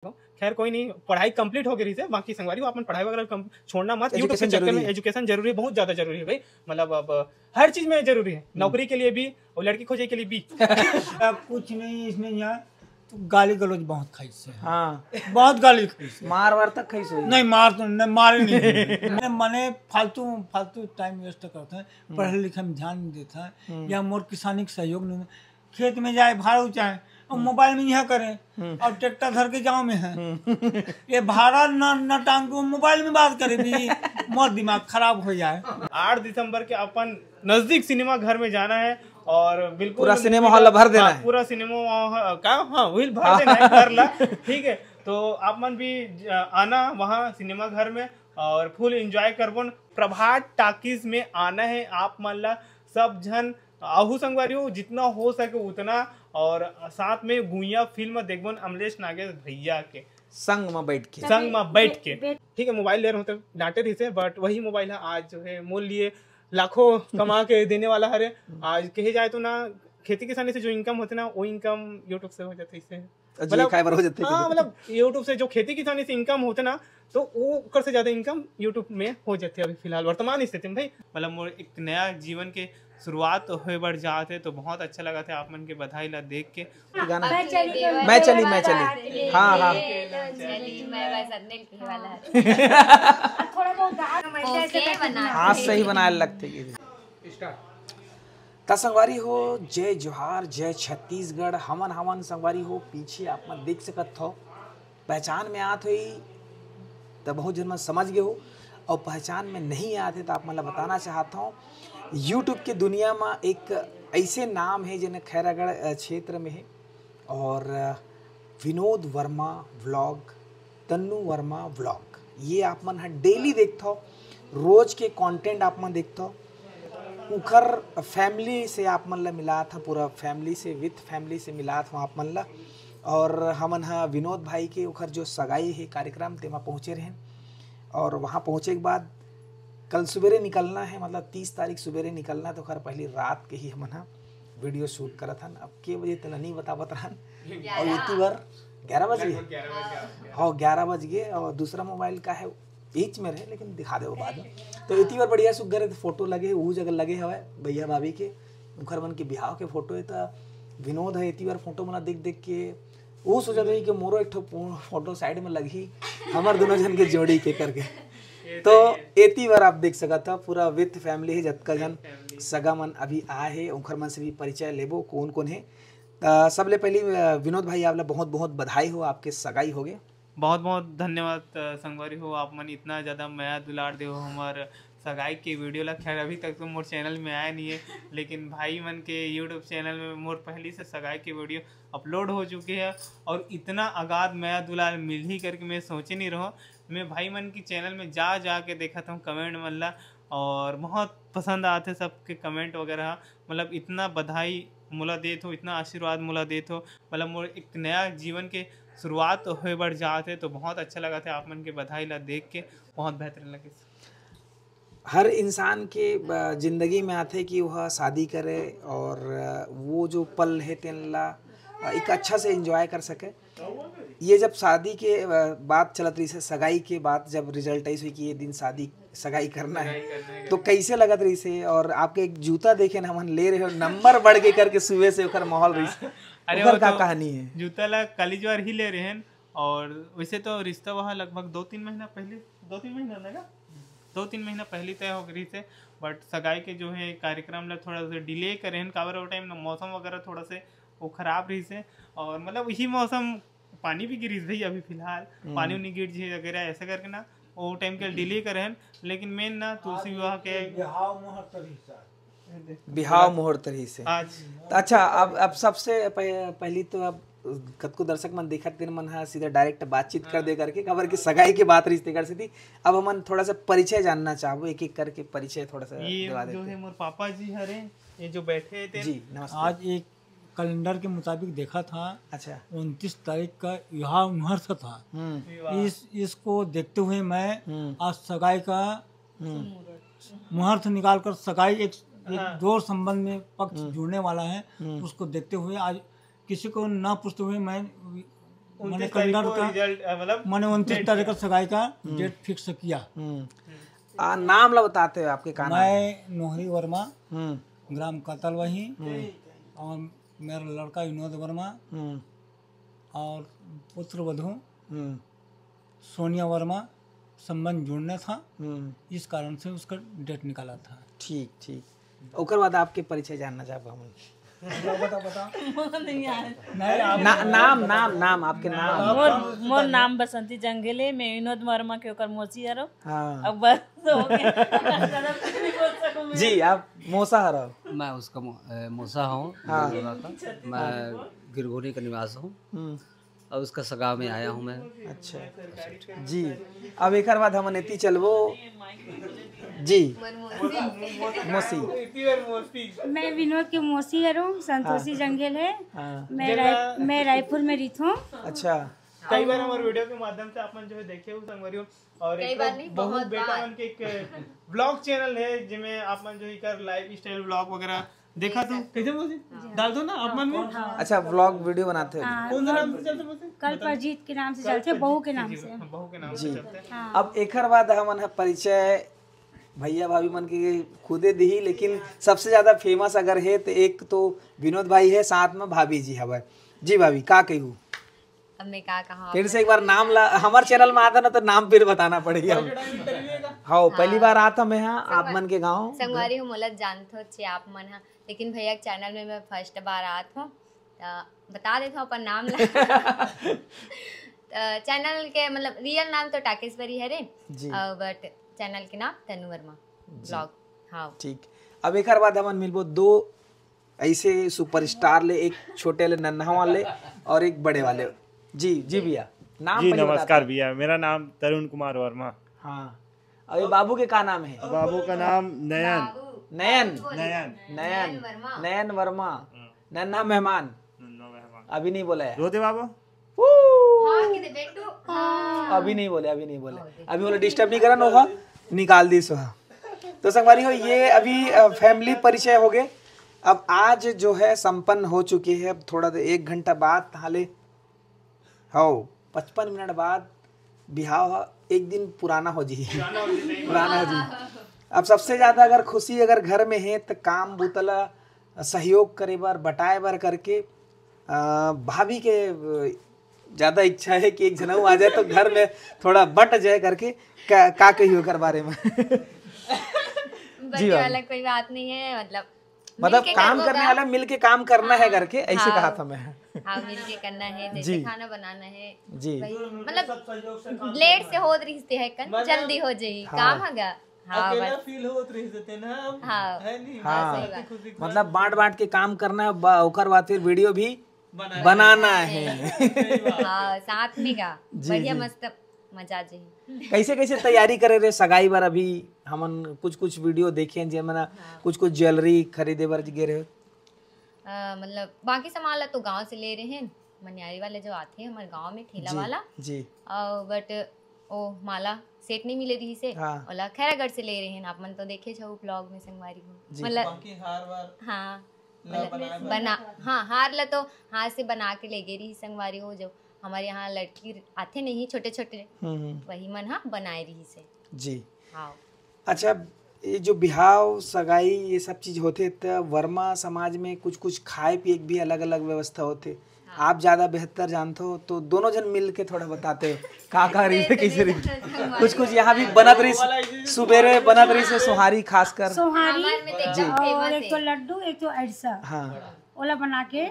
खैर कोई नहीं, पढ़ाई कंप्लीट हो गई है, बाकी संगवारी अपन पढ़ाई वगैरह छोड़ना मत। यूट्यूब के चक्कर में एजुकेशन जरूरी है, बहुत ज्यादा जरूरी है भाई। मतलब अब हर चीज में जरूरी है, नौकरी के लिए भी और लड़की खोजे के लिए भी। कुछ नहीं इसमें यहाँ तो गाली गलौज बहुत खाई से। हाँ, बहुत गाली खाई से। मार वार तक खाई से नहीं, मार तो नहीं, मारे नहीं। मैंने फालतू टाइम वेस्ट करते हैं, पढ़े लिखे में ध्यान नहीं देता है, या मोर किसानी का सहयोग नहीं, खेत में जाए भाड़ा उचाए और मोबाइल में यह करें और ट्रैक्टर धर के गाँव में है, ये भाड़ा न टांग के मोबाइल में बात करे भी मोर दिमाग खराब हो जाए। 8 दिसंबर के अपन नजदीक सिनेमा घर में जाना है और बिल्कुल पूरा सिनेमा हॉल भर देना है, पूरा सिनेमा का व्हील भर देना है कर ला, ठीक है। तो आप मन भी आना वहाँ सिनेमा घर में और फुल एंजॉय करबो। प्रभात टाकीज में आना है आप मन ला, सब जन आहू संगवारी हो, जितना हो सके उतना, और साथ में गुइया फिल्म देखबन अमलेश नागेश भैया के संग में बैठ के, ठीक है। मोबाइल ले रहे होते डांटे रही से, बट वही मोबाइल है आज जो है मोल लिए लाखों कमा के देने वाला है। आज कहे जाए तो ना, खेती किसानी से जो इनकम होते ना, वो इनकम यूट्यूब से हो जाते इससे, मतलब यूट्यूब से जो खेती किसानी से इनकम होते ना, तो वो कर से ज्यादा इनकम यूट्यूब में हो जाती है अभी फिलहाल वर्तमान स्थिति में भाई। मतलब एक नया जीवन के शुरुआत हुए बढ़ जाते, तो बहुत अच्छा लगा था आप मन के बधाई ला देख के। गाना मैं चली हाँ हाँ सही बनाए लगते। संगवारी हो, जय जोहार, जय छत्तीसगढ़। हमन संगवारी हो, पीछे आप मन देख सकत हो, पहचान में आत हुई तो बहुत जन मन समझ गए हो, और पहचान में नहीं आते तो आप मतलब बताना चाहता हूँ। यूट्यूब की दुनिया में एक ऐसे नाम है जिन्हें खैरागढ़ क्षेत्र में है, और विनोद वर्मा व्लॉग, तन्नू वर्मा व्लॉग, ये आप मन डेली देखते हो, रोज के कंटेंट आप मन देखते हो। उखर फैमिली से आप मन ला मिला था, पूरा फैमिली से विथ फैमिली से मिला था आप मन ला, और हमन विनोद भाई के उखर जो सगाई है कार्यक्रम ते वहाँ पहुँचे रहें, और वहाँ पहुँचे के बाद कल सवेरे निकलना है, मतलब 30 तारीख सवेरे निकलना है, तो खैर पहली रात के ही हमन वीडियो शूट करा था। अब के बजे तो नहीं बतावत रहन, और इतनी बार 11 बजे, हाँ 11 बज गए, और दूसरा मोबाइल का है बीच में रहे, लेकिन दिखा दे वो बाद में। तो इतनी बार बढ़िया सुगर फोटो लगे, वो जगह लगे हवे भैया भाभी के उखर मन के बिहाव के फोटो है, तो विनोद है इतनी बार फोटो मना देख के वो सोचा रही कि मोरो एक फोटो साइड में लगी हमार दोनों जन के जोड़ी के करके। तो इतनी बार आप देख सकत था, पूरा विथ फैमिली है, जतका जन सगा मन अभी आए है, उखर मन से भी परिचय लेबो कौन कौन है। सबले पहले विनोद भाई आपला बहुत बहुत बधाई हो, आपके सगाई हो गए। बहुत बहुत धन्यवाद संगवारी हो, आप मन इतना ज़्यादा माया दुलार दे हो हमार सगाई के वीडियो ला। खैर अभी तक तो मोर चैनल में आया नहीं है, लेकिन भाई मन के यूट्यूब चैनल में मोर पहले से सगाई के वीडियो अपलोड हो चुके हैं, और इतना अगाध माया दुलार मिल ही करके मैं सोचे नहीं रहा। मैं भाई मन की चैनल में जा के देखा था कमेंट मन ला, और बहुत पसंद आते सबके कमेंट वगैरह। मतलब इतना बधाई मुला देत हो, इतना आशीर्वाद मुला देत हो, मतलब मोर एक नया जीवन के शुरुआत हुए बढ़ जाते, तो बहुत अच्छा लगा था आप मन के बधाई ला देख के, बहुत बेहतरीन लगे। हर इंसान के जिंदगी में आते कि वह शादी करे, और वो जो पल है तेन ला एक अच्छा से एंजॉय कर सके। ये जब शादी के बात चलत रही से, सगाई के बाद जब रिजल्ट आई हुई कि ये दिन सगाई करना है, तो कैसे लगत रही से? और आपके एक जूता देखे ना हमन ले रहे हो, नंबर बढ़ के करके सुबह से उखर माहौल रही से। अरे वो का कहानी है, जूता ला कॉलेजवार ही ले रहे हैं, और वैसे तो रिश्ता वहाँ लगभग 2-3 महीना पहले, 2-3 महीना लगा, 2-3 महीना पहले तय हो गई थे। बट सगाई के जो है कार्यक्रम ला थोड़ा सा डिले करे हैं, काबर वो टाइम मौसम वगैरह थोड़ा से वो खराब रही से, और मतलब यही मौसम पानी भी गिरी भैया अभी फिलहाल पानी उनी गिर जी वगैरह ऐसा करके ना वो टाइम के डिले करे हैं। लेकिन मेन ना तुलसी विवाह के बिहाव मुहूर्त रही से आज। अच्छा, अब सबसे पहली तो अब कतको दर्शक मन देखत दिन मन हा सीधा डायरेक्ट बातचीत कर दे करके खबर की सगाई की बात रिश्ते कर सी थी। अब हम थोड़ा सा परिचय जानना चाहबो, एक एक करके परिचय थोड़ा सा दिवा देते। ये जो है मोर पापा जी हरे, ये जो बैठे थे जी नमस्ते। आज एक कैलेंडर के मुताबिक देखा था, अच्छा 29 तारीख का विवाह मुहूर्त था। इसको देखते हुए मैं आज सगाई का मुहूर्त निकालकर सगाई एक जोर संबंध में पक्ष जुड़ने वाला है, उसको देखते हुए आज किसी को ना पूछते हुए मैं मैंने 29 तारीख कैलेंडर को का रिजल्ट मतलब मैंने 29 तारीख को सगाई का डेट फिक्स किया। नाम ला बताते हो आपके का नाम? मैं नोहरी वर्मा, हम्म ग्राम कतलवही, और मेरा लड़का विनोद वर्मा, और पुत्र वधू हम्म सोनिया वर्मा संबंध जोड़ना था, हम्म इस कारण से उसका डेट निकाला था। ठीक ठीक। ओकर बाद आपके परिचय जानना चाहब हम। नहीं नाम नाम नाम आपके नाम? मोर नाम बसंती जंगेले, मैं विनोद वर्मा के ओकर मौसी हरो। हाँ अब बस हो गया, ज़्यादा कुछ नहीं बोल सकूं मैं। जी, आप मौसा हरो? मैं उसका मौसा हूँ। हाँ। मैं गिरगोरी का निवास हूँ और उसका सगा में आया हूँ मैं। अच्छा जी। अब एक बाद हम नेती चलबो जी मौसी। मैं विनोद के मौसी हूँ, संतोषी जंगल है। हाँ। मैं रायपुर में रहती हूँ। अच्छा। कई बार हमारे वीडियो के माध्यम से अपन जो है देखे हो संगवारियों, और एक बहुत बेटा मन के एक ब्लॉग चैनल है जिसमें अपन जो है लाइफ स्टाइल ब्लॉग वगैरह देखा तो कैसे बोलते डाल दो ना आप मन में। अच्छा, व्लॉग वीडियो बनाते हो? कौन सा नाम से चलते बोलते? कल परजीत के नाम से चलते, बहू के नाम से। बहू के नाम जी। से चलते। अब एक बाद हमन परिचय भैया भाभी मन के खुदे दी, लेकिन सबसे ज्यादा फेमस अगर है तो एक तो विनोद भाई है, साथ में भाभी जी हवे। जी भाभी का कहूँ? अब मैं क्या कहा, फिर से एक बार नाम ला, हमारे चैनल में आता ना तो नाम फिर बताना पड़ेगा। हाँ, पहली बार आता मैं यहाँ आप मन के गाँव संगवारी हूँ मोलत जानते हो छे आप मन हा, लेकिन भैया के चैनल में मैं फर्स्ट बार आत हूँ। बता देता हूँ अपन नाम ला। चैनल के मतलब रियल नाम तो टाकेश्वरी है रे, बट चैनल के नाम तनु वर्मा ब्लॉग। हाँ ठीक। अब एक बाद हमन मिलबो दो ऐसे सुपरस्टार ले, एक छोटे ले नन्हा वाले और एक बड़े वाले। जी जी भैया नाम? जी नमस्कार भैया, मेरा नाम तरुण कुमार वर्मा। हाँ। और बाबू के का नाम है? बाबू का नाम नयन। नयन नयन नयन नयन वर्मा। नन्हा मेहमान अभी नहीं बोला है। रो दे बाबू। अभी नहीं बोले अभी बोले डिस्टर्ब नहीं करना होगा, निकाल दी सो। तो संगवारी हो, ये अभी फैमिली परिचय हो गए। अब आज जो है संपन्न हो चुके हैं। अब थोड़ा 1 घंटा बाद हाले हो 55 मिनट बाद बिहाव एक दिन पुराना हो जी। पुराना हो जी। अब सबसे ज्यादा अगर खुशी अगर घर में है तो काम बुतला सहयोग करे बार बटाए बार करके भाभी के ज्यादा इच्छा है कि एक जनऊ आ जाए तो घर में थोड़ा बट जाए करके। का कहियो कर बारे में? जी वाला कोई बात नहीं है, मतलब काम करने वाला मिल के काम करना है करके, ऐसे कहा था मैं। हाँ, मिल के करना है, जैसे खाना बनाना है जी, मतलब लेट से हो रिश्ते है कन जल्दी हो जाए काम है। हाँ फील हो तो रहते ना। हाँ है नहीं। हाँ, मतलब बांट के काम करना है, ओकर बाद फिर वीडियो भी बनाना है। हाँ, साथ में का बढ़िया मस्त मजा जी। कैसे कैसे तैयारी करे रे सगाई बार? अभी हमन कुछ वीडियो देखे जे मना कुछ ज्वेलरी खरीदे बार गे रहे। मतलब बाकी सामान ला तो गांव से ले रहे हैं, मनियारी वाले जो आते हैं हमारे गांव में ठेला वाला जी। बट ओ माला सेट नहीं मिले रही से, हाँ। ओला खैरागढ़ से ले रहे हैं। आप मन तो देखे छो ब्लॉग में संगवारी हो, मतलब हाँ बना, हाँ हार ला तो हाथ से बना के ले गई रही संगवारी हो। जो हमारे यहाँ लड़की आते नहीं छोटे छोटे, वही मन हाँ बनाए रही से जी। हाँ। अच्छा, ये जो बिहाव सगाई ये सब चीज होते तो वर्मा समाज में कुछ खाए पिए भी अलग अलग व्यवस्था होते। हाँ। आप ज्यादा बेहतर जानते हो, तो दोनों जन मिल के थोड़ा बताते हो का रही है कैसे रही। कुछ यहाँ भी बनत रही, सुबेरे बनत रही से सोहारी, खासकर सोहारी और एक तो लड्डू एक तो अरसा। हाँ, ओला बना के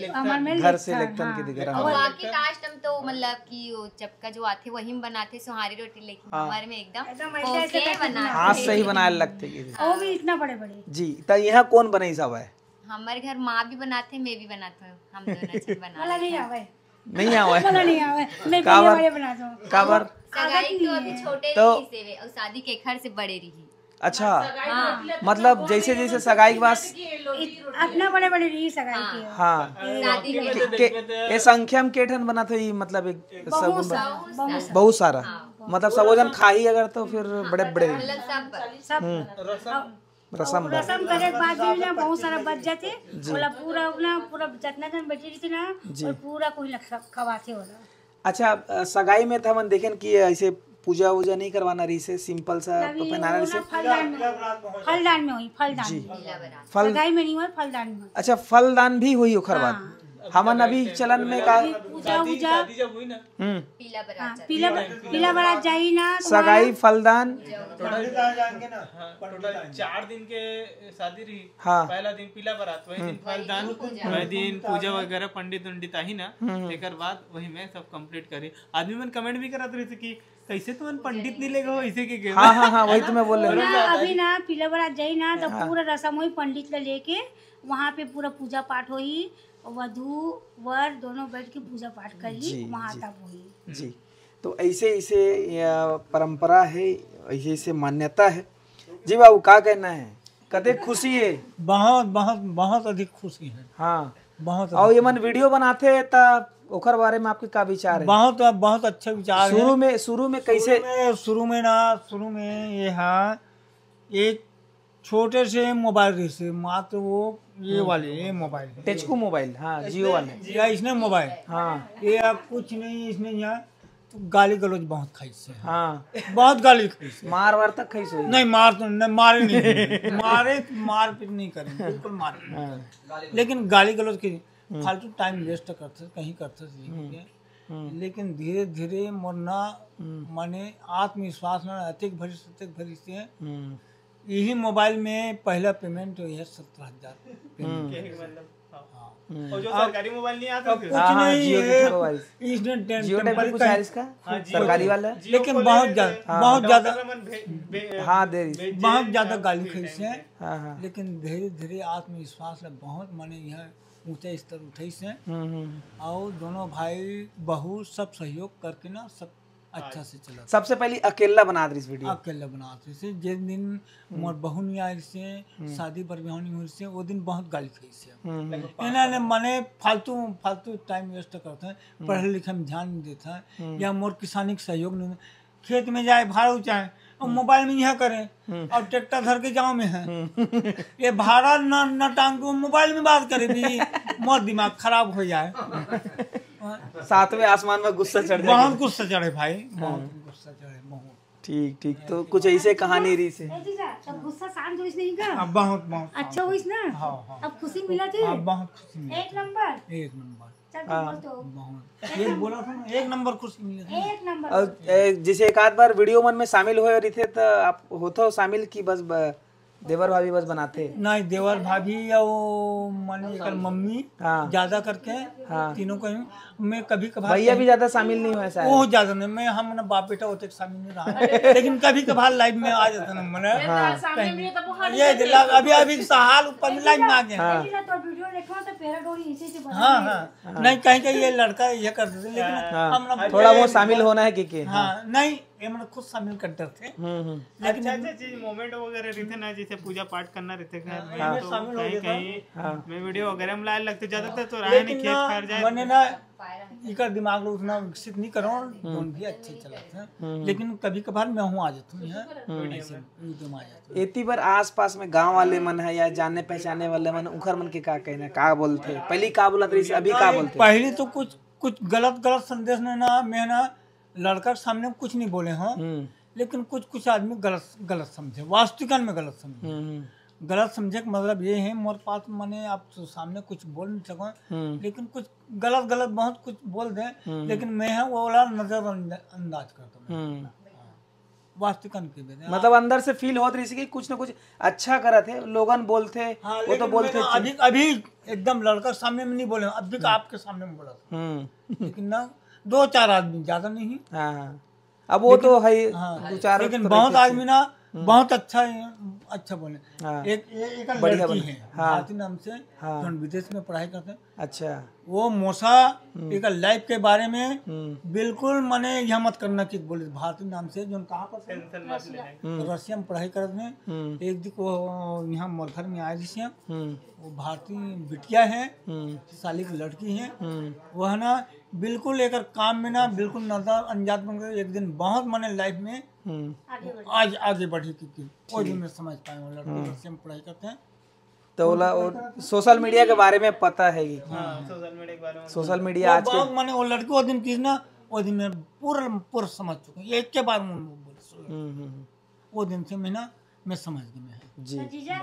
हमारे में घर से लेक्तन के दिख रहा और बाकी लास्ट हम तो मतलब कि वो चपका जो आते वही हम बनाते सोहारी रोटी, लेकिन हमारे में एकदम ओके बनाते, हाथ से ही बनाए लगते। वो भी इतना बड़े बड़े जी। तो यहाँ कौन बने सब है? हमारे घर माँ भी बनाते, मैं भी बनाता हूँ, हम दोनों चीज वाला नहीं आवे, नहीं आवे, वाला नहीं आवे, मैं बड़े बनाता हूँ। काबर सगाई तो अभी छोटे तो रही से और शादी के घर से बड़े रही। अच्छा, मतलब जैसे जैसे सगाई के बाद अपना बड़े बड़े रही सगाई के। हाँ, शादी ये संख्या में केठन बना था ये, मतलब एक बहुत सारा, मतलब सब जन खाई अगर तो फिर बड़े बड़े सब रसम करे के बाद भी ना बहुत सारा बच जाते, बोला पूरा जितना जन बैठी थी ना और पूरा कोई खवाते होला। अच्छा सगाई में था मन देखें कि ऐसे पूजा वूजा नहीं करवाना रही से सिंपल सा पहनाना रही से फलदान में हुई फलदान में। फल सगाई में नहीं हुई फलदान में। अच्छा फलदान भी हुई ओखर बाद हमन अभी चलन में का पूजा वूजा जब हुई ना पीला बारात जाई ना तो सगाई फलदान टोटल 4 दिन के शादी रही। हाँ। पहला दिन पीला बारात, वही दिन फलदान, वही दिन पूजा वगैरह पंडित उंडित आई ना, एक बाद वही में सब कंप्लीट करी। आदमी मन कमेंट भी करत रहे थे कि कैसे तुम पंडित नहीं लेगा इसे के हाँ हाँ हाँ वही तो मैं बोल रहा ना अभी ना पीला बारात जाई ना तो पूरा रसम हुई पंडित ला लेके वहाँ पे पूरा पूजा पाठ हुई, वधू वर दोनों बैठ के पूजा पाठ करी वहाँ तक हुई जी। तो ऐसे ऐसे परंपरा है, ऐसे ऐसे मान्यता है जी। बाबू क्या कहना है, कते खुशी है? बहुत बहुत बहुत अधिक खुशी है। हाँ बहुत और ये मन वीडियो बनाते तब ओखर बारे में आपके क्या विचार है? बहुत बहुत अच्छे विचार है। शुरू में कैसे शुरू में ये हाँ एक छोटे से मोबाइल रही से मात्र वो ये वाले ये मोबाइल टेचको मोबाइल, हाँ जियो वाले या इसने मोबाइल हाँ ये अब कुछ नहीं इसने यहाँ तो गाली गलौज बहुत खाई से हाँ बहुत गाली खाई से। मार वार तक कैसे नहीं मार तो नहीं मारे नहीं मार पीट नहीं करेंगे बिल्कुल मार लेकिन गाली गलौज की फालतू टाइम वेस्ट करते कहीं करते लेकिन धीरे धीरे मरना माने आत्मविश्वास में अत्यधिक भरी से यही मोबाइल में पहला पेमेंट हुई है 17,000। और जो सरकारी मोबाइल नहीं आता कुछ नहीं है इसने टेम्पल का सरकारी वाला लेकिन बहुत ज्यादा हाँ दे बहुत ज्यादा गाली खाई से हाँ हाँ लेकिन धीरे धीरे आत्मविश्वास है बहुत माने यह ऊंचे स्तर उठे से और दोनों भाई बहू सब सहयोग करके ना सब अच्छा से चला। सबसे पहले अकेला बना दी इस वीडियो अकेला बनाते से जिस दिन मोर बहू नहीं आई से शादी पर बिहानी हुई से वो दिन बहुत गाली खाई से इन्होंने मने फालतू टाइम वेस्ट करते हैं, पढ़े लिखे में ध्यान नहीं देता है या मोर किसानी का सहयोग नहीं, खेत में जाए भाड़ा उचाए और मोबाइल में यह करें और ट्रैक्टर धर के गाँव में है ये भाड़ा न टांग के मोबाइल में बात करे भी मोर दिमाग खराब हो जाए। सातवें आसमान में गुस्सा चढ़ जाए। बहुत गुस्सा चढ़े भाई बहुत गुस्सा चढ़े बहुत। ठीक तो कुछ ऐसे कहानी रही से अब गुस्सा शांत हुई नहीं का अब बहुत अच्छा हुई ना। हाँ अब खुशी मिला थी अब बहुत खुशी मिली। एक नंबर एक नंबर चल तुम बोल तो बहुत ये बोला था ना एक नंबर खुशी मिली थी। एक नंबर और जैसे एक आध बार वीडियो मन में शामिल हुए रही थे तो आप होते शामिल की बस देवर भाभी बस बनाते नहीं देवर भाभी या वो माने एक मम्मी हाँ। ज्यादा करके हाँ। तीनों का मैं कभी कभार भैया भी ज्यादा शामिल नहीं हुए शायद। वो ज्यादा नहीं मैं हम ना बाप बेटा होते शामिल नहीं रहा लेकिन कभी कभार लाइव में आ जाता ना मैंने ये दिला अभी साल ऊपर में लाइव में आ गया। तो वीडियो देखो तो पेरा डोरी इसी से बना हाँ नहीं कहीं ये लड़का ये करते थे लेकिन हम ना थोड़ा वो शामिल होना है कि हाँ नहीं ये मतलब खुद शामिल करते थे अच्छा चीज मोमेंट वगैरह रहते ना, जैसे पूजा पाठ करना रहते हाँ। तो कहीं मैं वीडियो वगैरह में लाए लगते ज्यादातर तो राय नहीं खेत कर जाए मैंने ना इनका दिमाग लोग उतना विकसित नहीं करो फोन भी अच्छे चलाते हैं लेकिन कभी कभार मैं हूँ आ जाता हूँ यहाँ एती बार आस पास में गांव वाले मन है या जाने पहचाने वाले मन उखर मन के का कहना का बोलते पहले का बोलत रही अभी का बोलते? पहले तो कुछ गलत संदेश में ना मैं ना लड़का के सामने कुछ नहीं बोले हाँ लेकिन कुछ आदमी गलत समझे वास्तविकता में गलत समझे। गलत समझे का मतलब ये है मोर पास मैंने आप तो सामने कुछ बोल नहीं सको लेकिन कुछ गलत बहुत कुछ बोल दे लेकिन मैं है वो वाला नजरअंदाज करता हूँ वास्तविकता के मतलब अंदर से फील होत रही कि कुछ ना कुछ अच्छा करा थे लोगन बोलते हाँ, वो तो बोलते अभी एकदम लड़का सामने में नहीं बोले अभी आपके सामने में बोला लेकिन ना 2-4 आदमी ज्यादा नहीं। हाँ अब वो तो है 2-4 लेकिन बहुत आदमी ना बहुत अच्छा बोले। हाँ। एक लड़की है भारती नाम से जो विदेश में पढ़ाई करते हैं। अच्छा वो मोसा एक लाइफ के बारे में बिल्कुल मने यह मत करना कि बोले भारती नाम से जो कहाँ पर रशिया में पढ़ाई करते हैं। एक दिन वो यहाँ मरघर में आए जिसे वो भारतीय बिटिया है साली की लड़की है वह ना बिल्कुल एक काम में ना बिल्कुल नजर अंदाज बन गए। एक दिन बहुत मने लाइफ में आज आगे बढ़ी क्योंकि कोई भी मैं समझ पाए वो लड़के रशिया में पढ़ाई करते हैं तो सोशल मीडिया के बारे में पता है कि सोशल मीडिया के बारे में सोशल मीडिया आज के मैंने वो लड़के वो दिन किस ना वो दिन मैं पूरा समझ चुका हूँ, एक के बार मुंह बोल वो दिन से मैं समझ गया जी। तो जीजा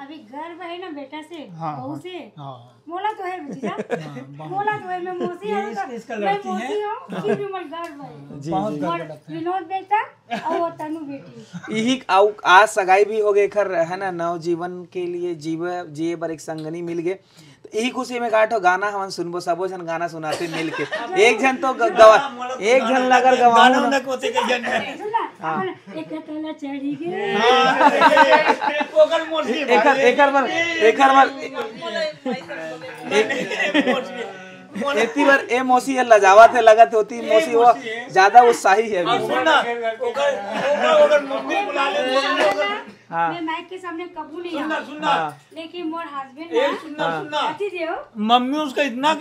अभी गर्व है ना बेटा से, हाँ, बहू से। हाँ। मोला तो है जीजा, मोला तो है, मैं मौसी हूँ, इसका मैं लड़की मौसी है। हूँ, फिर भी मोला गर्व है। बहुत गर्व मोर लगता है। विनोद बेटा और वो तनु बेटी। यही आज सगाई भी हो गए खर है ना, नवजीवन के लिए जिए बर एक संगनी मिल गए। तो यही खुशी में काटो गाना हम सुनबो, सबो जन गाना सुनाते मिल के। एक जन तो गवा, एक जन लगर गवाऊं ना। हाँ। एक तला चढ़ी गए। एती बार ए मौसी है लजावत है, लगत होती मौसी वो ज्यादा उत्साही है अभी। मैं माइक के सामने कबू नहीं आऊँ, लेकिन मोर हस्बैंड ना मम्मी उसका इतना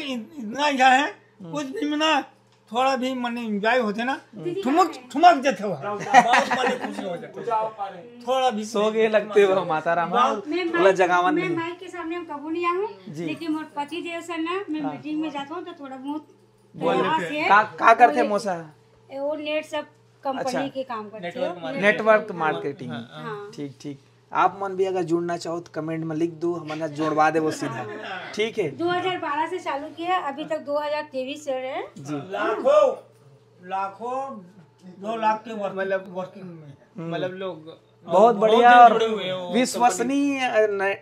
क्या है, कुछ भी ना थोड़ा भी मन एंजॉय होते ना, ठुमक जाते हो, बहुत मन खुशी हो जाते, थोड़ा भी सो गए लगते हो माता रामा बोला जगावन मैं नहीं। माइक के सामने कबू नहीं आऊँ, लेकिन मोर पति देव सर ना मैं मीटिंग में जाता हूँ तो थोड़ा बहुत का करते मौसा? वो नेट सब कंपनी के काम करते हैं, नेटवर्क मार्केटिंग। हाँ। ठीक ठीक। आप मन भी अगर जुड़ना चाहो तो कमेंट में लिख दो, हमारा जोड़वा दे वो सीधा। ठीक है। 2012 से चालू किया, अभी तक 2023 से है जी। लाखों 2 लाख के वर्किंग में मतलब लोग बहुत बढ़िया और जुड़े हुए हो। विश्वसनीय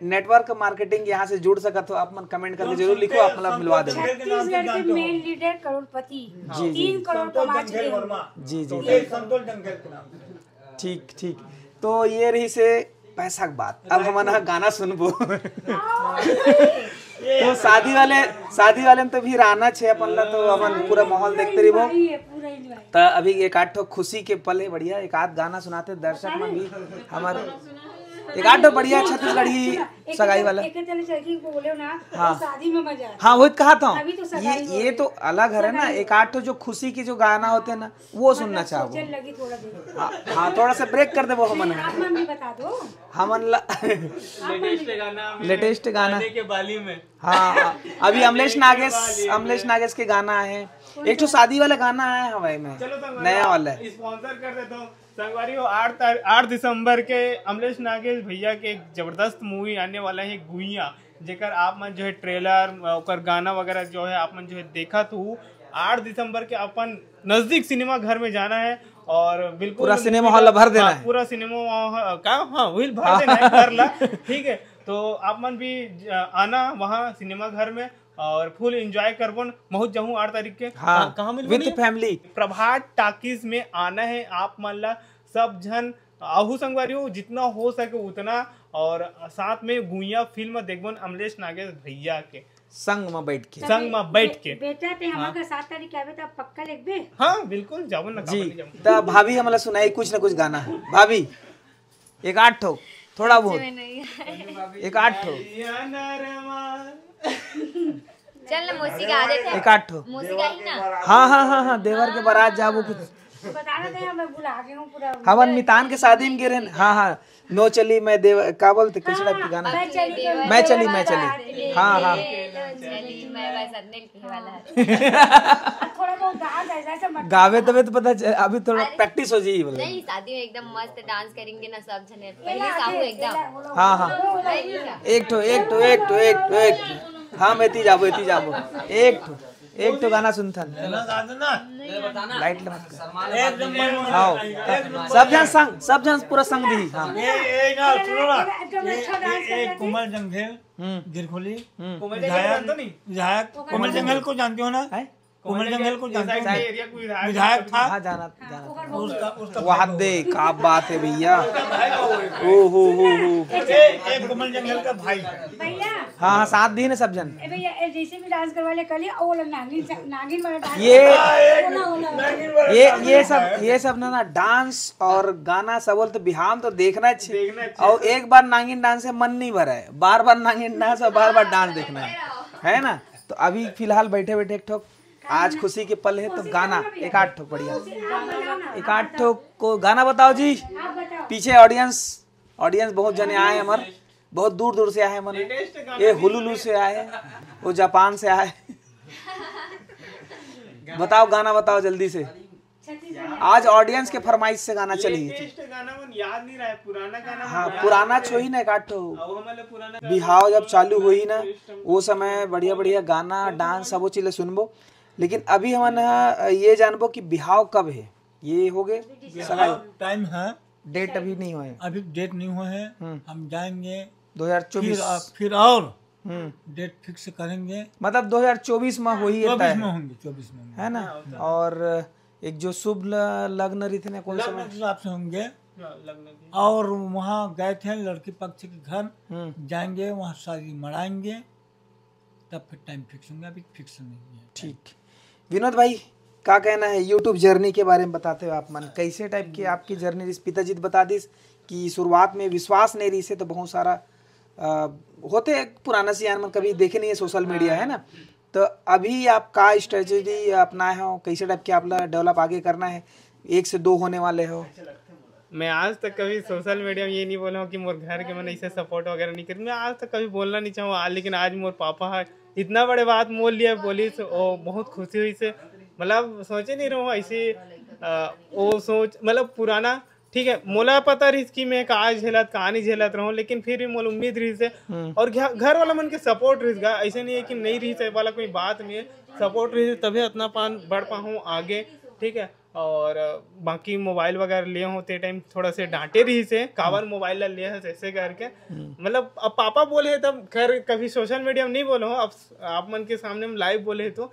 नेटवर्क मार्केटिंग यहाँ से जुड़ सकत हो। आप मन कमेंट करके जरूर लिखो, आप मतलब मिलवा देंगे। छत्तीसगढ़ के मेन लीडर करोड़पति, 3 करोड़ कमा चुके हैं। जी जी संतोष जंगल के नाम। ठीक ठीक। तो ये रही से पैसा की बात। अब हम ना गाना सुनबो। तो शादी वाले तो भी आना छे अपन ला, तो अपन पूरा माहौल देखते रहिबो। पूरा एंजॉय। तो अभी एक आठ ठो खुशी के पल है बढ़िया, एक आध गाना सुनाते दर्शक में भी हमारे एक आठ ठो बढ़िया छत्तीसगढ़ी सगाई वाला। एक चले चरखी को बोले ना, हाँ। शादी में मजा है। हाँ वही कहा था। अभी तो सगाई हो ये तो अलग है ना, एक आठ ठो जो खुशी के जो गाना होते हैं ना वो सुनना चाहो। सोचने लगी थोड़ा देर। हाँ थोड़ा सा ब्रेक कर दे वो हमन आप मम्मी बता दो। हमन लेटेस्ट गाना के बाली में। हाँ अभी अमलेश नागेश के गाना है, एक तो शादी वाला गाना है हवाई में नया वाला स्पॉन्सर कर देता हूँ संगवारी हो। 8 दिसंबर के अमलेश नागेश भैया के एक जबरदस्त मूवी आने वाला है गुइया, जेकर आप मन जो है ट्रेलर और गाना वगैरह जो है आप मन जो है देखा तो 8 दिसंबर के अपन नजदीक सिनेमा घर में जाना है और बिल्कुल पूरा सिनेमा हॉल भर देना है। पूरा सिनेमा का हाँ वही भर देना है कर ला। ठीक है, तो आप मन भी आना वहाँ सिनेमा घर में और फुल एंजॉय करबो। बहुत जाऊँ 8 तारीख के। हाँ, कहाँ मिल विद फैमिली प्रभात टाकीज में आना है आप मन ला। सब जन आहू संगवारी हो, जितना हो सके उतना, और साथ में गुइया फिल्म देखबन अमलेश नागेश भैया के संग में बैठ के बेटा ते हमारे 7 तारीख के आवे तो पक्का लिखबे। हाँ बिल्कुल जाओ ना जी। तो भाभी हमला सुनाई कुछ ना कुछ गाना है भाभी, एक आठ ठो थोड़ा बहुत एक आठ ठो चल ना मौसी गा देते एक आठ ठो मौसी गाई ना। हाँ देवर के बारात जाबो कुछ बताना थे, मैं भुला गई हूँ पूरा। हवन मितान के शादी में गिरे। हाँ नो चली मैं देव का बोलते किस टाइप की गाना मैं चली हाँ थोड़ा बहुत डांस ऐसा मत गावे तबे तो पता अभी थोड़ा प्रैक्टिस हो जाएगी बोले। नहीं शादी में एकदम मस्त डांस करेंगे ना सब जने, पहले साहू एकदम। हाँ एक हाँ मैं ती जाबो एक तो गाना सुनथन लाइट हाँ सब जन पूरा संग दी। हाँ कोमल जंगल गिरखोली विधायक कोमल जंगल को जानते हो ना? कोमल जंगल को जानते हो? एरिया को विधायक था। हाँ जाना वहाँ दे का बात है भैया। ओ हो एक कोमल जंगल का भाई है। भैया। हाँ 7 दिन है सब जन। ए भैया जैसे भी डांस करवा ले कल और नागिन वाला डांस ये सब ना डांस और गाना सब तो बिहार तो देखना चाहिए। और एक बार नागिन डांस से मन नहीं भरा है, बार नागिन डांस और बार डांस देखना है ना। तो अभी फिलहाल बैठे एक ठोक आज खुशी के पल है तो गाना एक आठ ठोक बढ़िया एक आठ ठोक को गाना बताओ जी। पीछे ऑडियंस बहुत जने आए हमारे, बहुत दूर से आए मन, ये हुलुलू से आए, वो जापान से आए। बताओ गाना बताओ जल्दी से। आज ऑडियंस के फरमाइश से गाना चली। लेटेस्ट गाना मन याद नहीं रहा है, पुराना गाना हाँ मन पुराना छोही ना काटो। और हमारे पुराना बिहाव जब चालू हुई ना वो समय बढ़िया बढ़िया गाना डांस सब वो चीज़ सुनबो। लेकिन अभी हम ये जानबो कि बिहाव कब है। ये हो गए सगाई टाइम है, डेट अभी नहीं हुए। अभी डेट नहीं हुए हैं। हम जाएंगे 2024 फिर और डेट फिक्स करेंगे। मतलब 2024 में हो ही 24 में होंगे, 24 में होंगे। है ना। और एक जो शुभ लग्न रीति ने कौन समय हिसाब से होंगे। लगने की। और वहाँ गए थे लड़की पक्ष के घर, जाएंगे वहाँ शादी मनाएंगे, तब फिर टाइम फिक्स होंगे। अभी फिक्स नहीं है। ठीक। विनोद भाई क्या कहना है यूट्यूब जर्नी के बारे में बताते हो आप मन, कैसे टाइप की आपकी जर्नी रही? पिताजी बता दी कि शुरुआत में विश्वास नहीं रही से तो बहुत सारा होते पुराना सियान में कभी देखे नहीं है सोशल मीडिया, है ना। तो अभी आप का स्ट्रेटेजी अपनाए हो, कैसे टाइप के आप डेवलप आगे करना है, 1 से 2 होने वाले हो? मैं आज तक कभी सोशल मीडिया में ये नहीं बोला हूँ कि मोर घर के मन ऐसे सपोर्ट वगैरह नहीं करी। मैं आज तक कभी बोलना नहीं चाहूँ, लेकिन आज मोर पापा है इतना बड़े बात मोल लिया बोली से वो बहुत खुशी हुई से। मतलब सोचे नहीं रहूँ ऐसे वो सोच मतलब पुराना ठीक है मोला पता रही कि मैं कहाँ झेलत कहाँ नहीं झेलत रहूँ, लेकिन फिर भी मोला उम्मीद रही से और घर वाला मन के सपोर्ट रही। ऐसे नहीं है कि नहीं रही से वाला कोई बात नहीं है, सपोर्ट रही तभी इतना बढ़ पाऊँ आगे। ठीक है। और बाकी मोबाइल वगैरह लिए होते टाइम थोड़ा से डांटे रही से कावर मोबाइल लिए है ऐसे करके। मतलब अब पापा बोले तब खैर कभी सोशल मीडिया में नहीं बोले हो, अब आप मन के सामने में लाइव बोले तो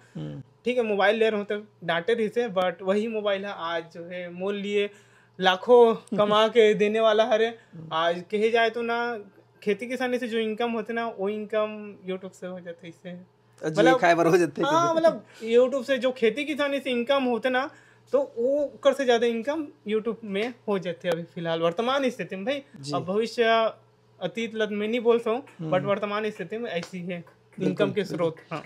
ठीक है मोबाइल ले रहे हो तब डांटे रही से। बट वही मोबाइल है आज जो है मोल लिए लाखों कमा के देने वाला है। आज कहे जाए तो ना खेती किसानी से जो इनकम होते ना वो इनकम यूट्यूब से हो जाते इससे मतलब यूट्यूब से जो खेती किसानी से इनकम होते ना तो वो कर से ज्यादा इनकम यूट्यूब में हो जाते अभी फिलहाल वर्तमान स्थिति में भाई। अब भविष्य अतीत लत में नहीं बोलता हूँ बट वर्तमान स्थिति में ऐसी है इनकम के स्रोत। हाँ।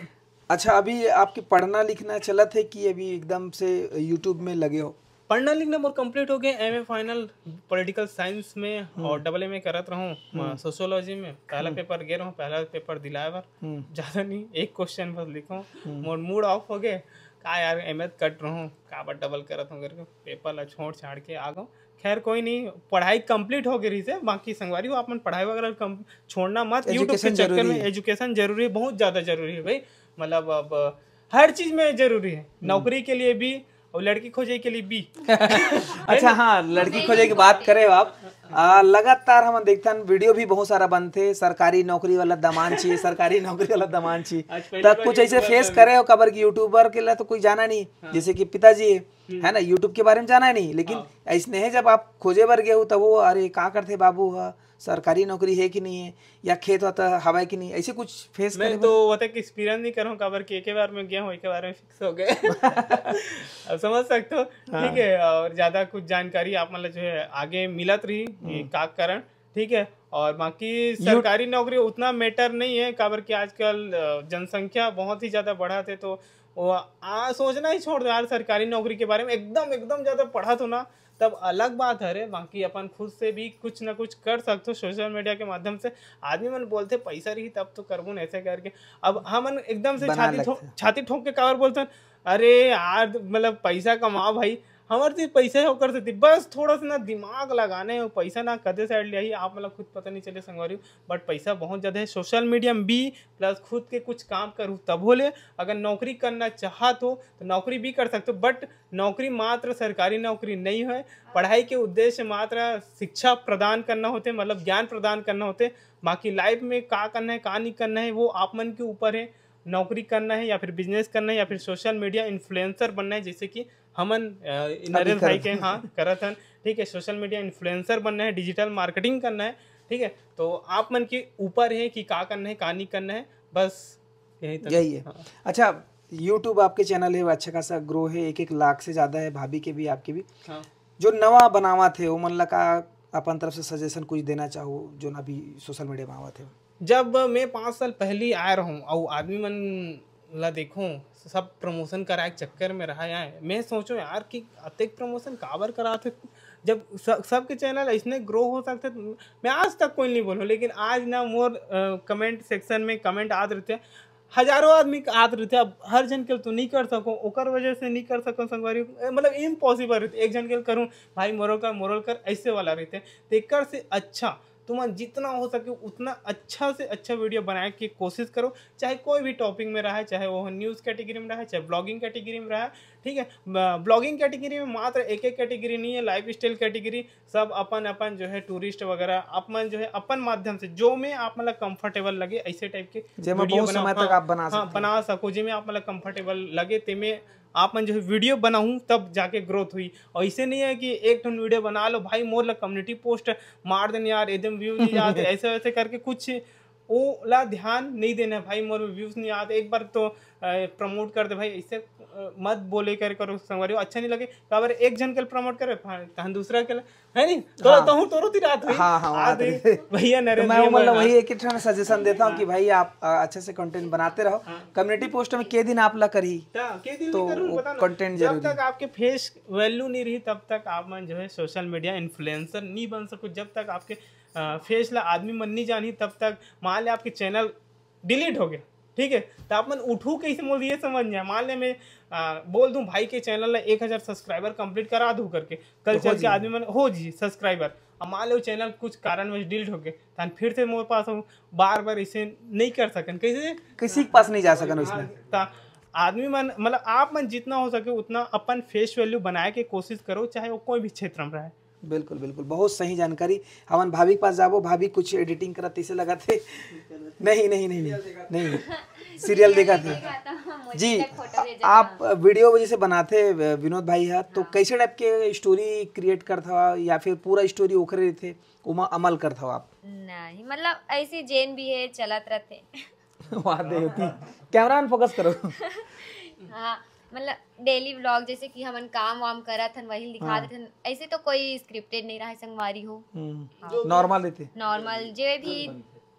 अच्छा अभी आपकी पढ़ना लिखना चलत है कि अभी एकदम से यूट्यूब में लगे हो? पढ़ना लिखना मोर कंप्लीट हो गया, एमए फाइनल पॉलिटिकल साइंस में और डबल में करत रहूँ सोशियोलॉजी में। पहला पेपर गे रहूँ, पहला पेपर दिलाए बार ज्यादा नहीं 1 क्वेश्चन बस लिखा मोर मूड ऑफ हो गए का यार एमए कट रहूँ का बार डबल करत हूँ करके पेपर ला छोड़ छाड़ के आ गऊँ। खैर कोई नहीं, पढ़ाई कंप्लीट हो गई से। बाकी संगवारी हो अपन पढ़ाई वगैरह छोड़ना मत यूट्यूब के चक्कर में। एजुकेशन जरूरी है, बहुत ज्यादा जरूरी है भाई। मतलब अब हर चीज में जरूरी है, नौकरी के लिए भी और लड़की खोजे के लिए भी। अच्छा हाँ लड़की खोजे की बात करे आप लगातार हम देखते हैं वीडियो भी बहुत सारा बनते सरकारी नौकरी वाला दमान चाहिए, सरकारी नौकरी वाला दमान चाहिए। तब कुछ ऐसे फेस करे हो खबर की यूट्यूबर के लिए तो कोई जाना नहीं, जैसे कि पिताजी है ना यूट्यूब के बारे में जाना नहीं, लेकिन ऐसने है जब आप खोजे बर गए हो तब वो अरे का करते बाबू सरकारी नौकरी है कि नहीं है या खेत होता हवा है कि नहीं, ऐसे कुछ फेस मैं तो वतक एक्सपीरियंस नहीं कर रहा हूँ काबर के एक बार में गया हूँ एक बार में फिक्स हो गए। अब समझ सकते हो ठीक है। और ज्यादा कुछ जानकारी आप मतलब जो है आगे मिलत रही का कारण ठीक है। और बाकी सरकारी नौकरी उतना मैटर नहीं है काबर कि आजकल जनसंख्या बहुत ही ज्यादा बढ़ा थे तो वो सोचना ही छोड़ दो यार सरकारी नौकरी के बारे में। एकदम ज्यादा पढ़ा तो ना तब अलग बात है रे। बाकी अपन खुद से भी कुछ ना कुछ कर सकते हो सोशल मीडिया के माध्यम से। आदमी मन बोलते पैसा रही तब तो करबो ऐसे करके। अब हम एकदम से छाती ठोक के कावर बोलते हैं अरे यार मतलब पैसा कमाओ भाई, हमारे तो पैसा है होकर से बस थोड़ा सा ना दिमाग लगाने हो पैसा ना कदे साइड ले आई आप मतलब खुद पता नहीं चले संगवारी। बट पैसा बहुत ज़्यादा है सोशल मीडिया में भी, प्लस खुद के कुछ काम करूँ तब बोले। अगर नौकरी करना चाहत हो तो नौकरी भी कर सकते हो, बट नौकरी मात्र सरकारी नौकरी नहीं है। पढ़ाई के उद्देश्य मात्र शिक्षा प्रदान करना होते, मतलब ज्ञान प्रदान करना होते। बाकी लाइफ में क्या करना है क्या नहीं करना है वो आप मन के ऊपर है। नौकरी करना है या फिर बिजनेस करना है या फिर सोशल मीडिया इन्फ्लुएंसर बनना है, जैसे कि हमन नरेंद्र भाई के हाँ करत हन ठीक है। सोशल मीडिया इन्फ्लुएंसर बनना है, डिजिटल मार्केटिंग करना है ठीक है। तो आप मन के ऊपर है कि क्या करना है क्या नहीं करना है, बस यही है। हाँ। अच्छा यूट्यूब आपके चैनल है वो अच्छा खासा ग्रो है, 1-1 लाख से ज़्यादा है, भाभी के भी आपके भी। हाँ। जो नवा बनावा थे वो मन लगा अपन तरफ से सजेशन कुछ देना चाहो जो ना भी सोशल मीडिया में आवा थे? जब मैं 5 साल पहले आया रहूँ और आदमी मन ला देखूँ सब प्रमोशन कराए चक्कर में रहा है, मैं सोचूं यार कि अतिक प्रमोशन काबर कराते। जब सबके चैनल इसने ग्रो हो सकते मैं आज तक कोई नहीं बोलूँ, लेकिन आज ना मोर कमेंट सेक्शन में कमेंट आते रहते हजारों आदमी आत रहते, अब हर जन के तो नहीं कर सको, ओकर वजह से नहीं कर सको संगवारी, मतलब इम्पॉसिबल रहते। एक जन के करूँ भाई मोरल कर ऐसे वाला रहते। तो एक से अच्छा तुम जितना हो सके उतना अच्छा से अच्छा वीडियो बनाने की कोशिश करो, चाहे कोई भी टॉपिक में रहा है, चाहे वो न्यूज़ कैटेगरी में रहा है, चाहे ब्लॉगिंग कैटेगरी में रहा है, ठीक है। ब्लॉगिंग कैटेगरी में मात्र एक कैटेगरी नहीं है, लाइफ स्टाइल कैटेगरी सब अपन अपन जो है टूरिस्ट वगैरह अपन जो है अपन माध्यम से जो में आप मतलब कंफर्टेबल लगे ऐसे टाइप के वीडियो बना सको, जिसमें आप मतलब कंफर्टेबल लगे तेमें आप मन जो है वीडियो बनाऊँ तब जाके ग्रोथ हुई। और ऐसे नहीं है कि एक टन वीडियो बना लो भाई मोर ला कम्युनिटी पोस्ट मार देने यार एकदम व्यूज नहीं आते ऐसे वैसे करके कुछ वो ला ध्यान नहीं देना भाई मोर व्यूज नहीं आते, एक बार तो प्रमोट कर दे भाई, ऐसे मत बोले कर करो संगवारी, अच्छा नहीं लगे काबर एक जन के प्रमोट करे तहन दूसरा के है नहीं तो तोरो ती रात हुई भैया नरेंद्र। मैं मतलब वही एक ही सजेशन देता हूँ कि भाई आप अच्छे से कंटेंट बनाते रहो। कम्युनिटी पोस्ट में के दिन आप ला करी तो कंटेंट जब तक आपके फेस वैल्यू नहीं रही तब तक आप मन जो है सोशल मीडिया इन्फ्लुएंसर नहीं बन सको। जब तक आपके फेस ला आदमी मन नहीं जानी तब तक मान ले आपके चैनल डिलीट हो गया, ठीक है, तो आप मन उठू कैसे मोल ये समझ जाए। मान ले मैं बोल दूं भाई के चैनल ला 1000 सब्सक्राइबर कंप्लीट करा दूं करके, कल चल के आदमी मन हो जी सब्सक्राइबर, अब मान लो चैनल कुछ कारणवश डिलीट हो गए तो फिर से मेरे पास बार बार इसे नहीं कर सकन, कैसे किसी के पास नहीं जा सकन उसमें। आदमी मन मतलब आप मन जितना हो सके उतना अपन फेस वैल्यू बनाए के कोशिश करो, चाहे वो कोई भी क्षेत्र में रहे। बिल्कुल बिल्कुल, बहुत सही जानकारी। हमन भाभी के पास जाबो, भाभी कुछ एडिटिंग करत इसे लगा थे नहीं सीरियल देखा थे जी। आप वीडियो जैसे बनाते विनोद भाई है तो कैसे टाइप के स्टोरी क्रिएट करता या फिर पूरा स्टोरी ओखरे थे उमा अमल करता आप? नहीं मतलब ऐसी जेन भी है चलत रहते वहाँ देती कैमरा में फोकस करो। हाँ मतलब डेली व्लॉग जैसे कि हमन काम वाम करत हन वही दिखा देते हन, ऐसे तो कोई स्क्रिप्टेड नहीं रहा संगवारी हो, नॉर्मल रहते नॉर्मल जो भी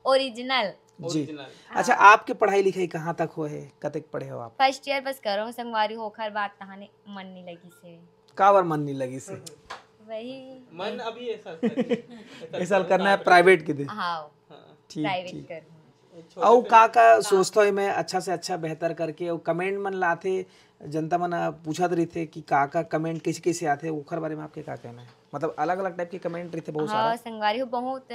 ओरिजिनल जी। अच्छा आपके पढ़ाई लिखाई कहाँ तक हो है, कतक पढ़े हो आप? फर्स्ट ईयर बस करो संगवारी हो, खर बात तहाने मन नहीं लगी से का बार मन नहीं लगी से वही मन अभी ऐसा करना है प्राइवेट के दे। हाँ प्राइवेट कर और का सोचता है मैं अच्छा से अच्छा बेहतर करके, और कमेंट मन लाते जनता मन पूछत रही थे कि का कमेंट कैसे कैसे आते ओखर बारे में आपके क्या कहना है? मतलब अलग अलग टाइप के कमेंट रहते बहुत सारा। संगवारी हो बहुत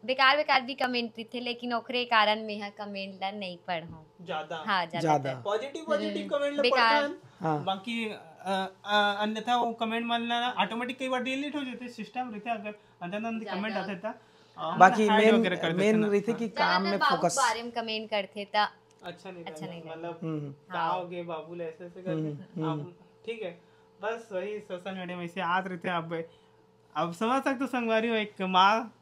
बेकार भी कमेंट थे लेकिन ओखरे कारण में है कमेंट ला नहीं पढ़ो ज्यादा पॉजिटिव कमेंट ला पढ़न। हाँ बाकी अन्यथा वो कमेंट मन ला ऑटोमेटिक कई बार डिलीट हो जाते, सिस्टम रहते अगर अंदर कमेंट आते था बाकी मेन रहते कि काम में फोकस बारे में कमेंट करते था अच्छा नहीं मतलब क्या हो गए बाबू ऐसे करके आप ठीक है। बस वही सोशल मीडिया में ऐसे आते रहते। अब समझ सकते संगवारी हो एक माँ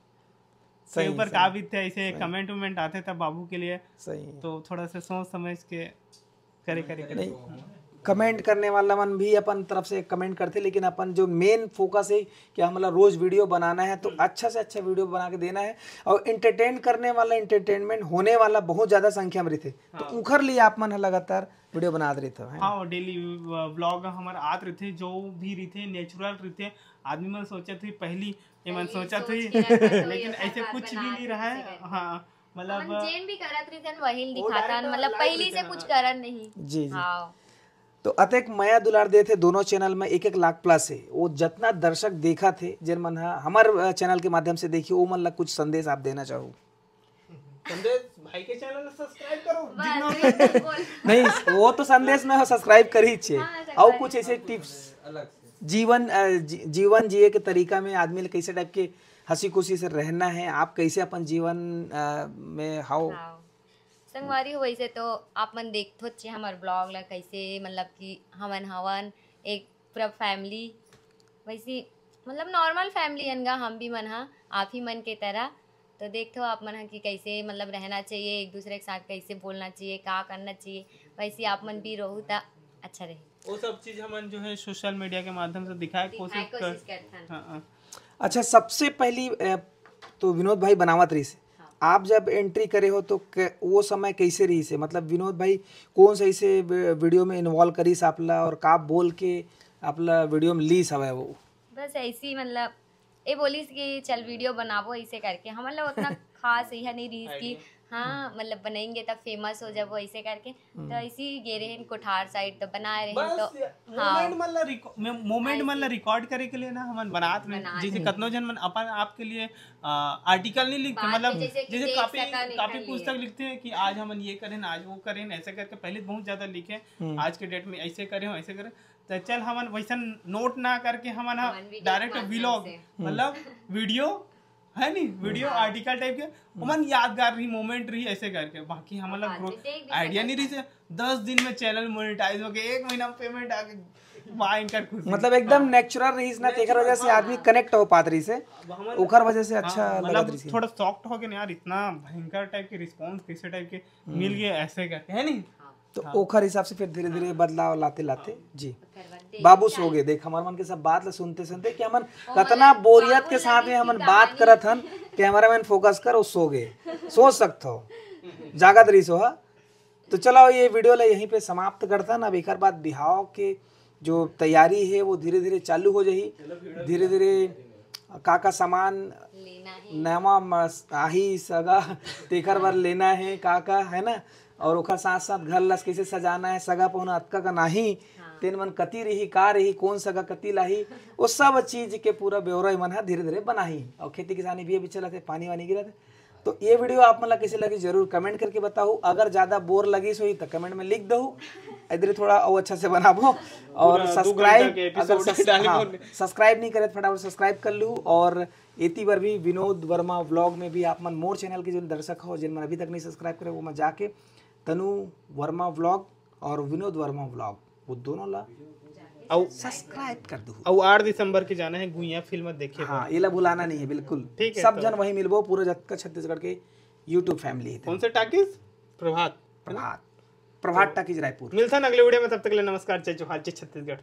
के ऊपर का भी थे ऐसे कमेंट वमेंट आते थे बाबू के लिए, सही तो थोड़ा सा सोच समझ के करे कमेंट करने वाला मन भी अपन तरफ से कमेंट करते, लेकिन अपन जो मेन फोकस है कि हम मतलब रोज वीडियो बनाना है तो अच्छा से अच्छा वीडियो बना के देना है, और एंटरटेन करने वाला एंटरटेनमेंट होने वाला बहुत ज्यादा संख्या में रहते तो उखर लिए आप मन लगातार वीडियो बना रहे थे। हाँ डेली ब्लॉग हमारे आते रहते जो भी रहते नेचुरल रहते। आदमी मन सोचा थी पहली ये मन सोचा थी लेकिन ऐसे कुछ भी नहीं रहा है। हाँ मतलब जेन भी करत रही वही दिखाता मतलब पहली से कुछ करत नहीं जी। हाँ तो अतेक माया दुलार दे थे दोनों चैनल में 1-1 लाख प्लस है। वो जितना दर्शक देखा थे जिन मन हमारे चैनल के माध्यम से देखिए वो मन ला कुछ संदेश आप देना चाहो? संदेश भाई के चैनल को सब्सक्राइब करो नहीं वो तो संदेश में सब्सक्राइब कर ही छे। और कुछ ऐसे टिप्स जीवन जिए के तरीका में आदमी कैसे टाइप के हंसी खुशी से रहना है, आप कैसे अपन जीवन में हाउ संगवारी हो वैसे तो आप मन देखते हो हमारे ब्लॉग ला कैसे मतलब कि हमन हवन एक पूरा फैमिली वैसी मतलब नॉर्मल फैमिली अनगा हम भी मन हा आप ही मन के तरह तो देखते हो आप मन हा कि कैसे मतलब रहना चाहिए, एक दूसरे के साथ कैसे बोलना चाहिए, क्या करना चाहिए, वैसे आप मन भी रहो तो अच्छा रहे। वो सब चीज हमन जो है सोशल मीडिया के माध्यम से दिखाए कोशिश करते हैं। अच्छा सबसे पहली तो विनोद भाई बनावत रही से आप जब एंट्री करे हो तो वो समय कैसे रही से, मतलब विनोद भाई कौन सही से वीडियो में इन्वॉल्व करी आपला और का बोल के आपला वीडियो में ली सब है वो? बस ऐसी मतलब ये बोली कि चल वीडियो बनावो ऐसे करके हम लोग उतना खास यह नहीं रही कि हाँ मतलब बनाएंगे तब फेमस हो जब वो ऐसे करके तो ऐसे ही गे रहे हैं कोठार साइड तो बनाए रहे हैं तो मोमेंट मतलब रिकॉर्ड करे के लिए ना हम बनात में जैसे कतनो जन मन अपन आपके लिए आर्टिकल नहीं लिखते बाद में मतलब जैसे कि जैसे देख काफी सका निकल काफी लिए। पुस्तक लिखते हैं कि आज हम ये करें आज वो करें ऐसे करके पहले बहुत ज्यादा लिखे आज के डेट में ऐसे करें ऐसे करें तो चल हमन वैसा नोट ना करके हमन वीडियो डायरेक्ट के माध्यम व्लॉग से। मतलब वीडियो है नहीं वीडियो आर्टिकल टाइप के मन यादगार रही मोमेंट रही ऐसे करके बाकी हम बाद में देख भी आइडिया नहीं रही से 10 दिन में चैनल मोनेटाइज हो गए 1 महीना में पेमेंट आ गए भयंकर खुशी मतलब एकदम नेचुरल रही ना तेकर वजह से आदमी कनेक्ट हो पात रही से ओकर वजह से अच्छा लगत मतलब रही थोड़ा सॉफ्ट हो गया यार इतना भयंकर टाइप के रिस्पांस कैसे टाइप के मिल गए ऐसे करके है नहीं तो ओखर हिसाब से फिर धीरे धीरे बदलाव लाते लाते जी बाबू सो गए देख हमार मन के सब बात ला सुनते सुनते कि हमन कतना बोरियत के साथ में हमन बात करत हन कैमरामैन फोकस कर और सो गए सोच सकते हो जागत रही सो हा तो चलो ये वीडियो ला यहीं पे समाप्त करता ना अब एक बाद बिहाव के जो तैयारी है वो धीरे धीरे चालू हो जाही धीरे धीरे का सामान लेना है नवा आही सगा तेकर बार लेना है का है ना और ओकर साथ साथ घर लस कैसे सजाना है सगा पहुना अतका का नाही तेन मन कती रही का रही कौन सगा कती लाही वो सब चीज के पूरा ब्यौरा मन है धीरे धीरे बनाही और खेती किसानी भी अभी चलत है पानी वानी गिरत है तो ये वीडियो आप मतलब कैसे लगी जरूर कमेंट करके बताओ अगर ज्यादा बोर लगी सोई तो कमेंट में लिख दो इधर थोड़ा और अच्छा से बनाबो और सब्सक्राइब अगर सब्सक्राइब नहीं करे तो फटाफट सब्सक्राइब कर लूँ और एती बार भी विनोद वर्मा व्लॉग में भी आप मन मोर चैनल के जो दर्शक हो जिन मन अभी तक नहीं सब्सक्राइब करे वो मैं जाके तनु वर्मा व्लॉग और विनोद वर्मा व्लॉग वो दोनों ला और सब्सक्राइब कर दो और 8 दिसंबर के जाना है गुइया फिल्म देखे हाँ ये ला भुलाना नहीं है बिल्कुल ठीक है, सब तो- जन वही मिलबो पूरा जत्का छत्तीसगढ़ के यूट्यूब फैमिली कौन से टाकिस प्रभात प्रभात टाकीज रायपुर मिलता है अगले वीडियो में तब तक के लिए नमस्कार जय जोहार जय छत्तीसगढ़।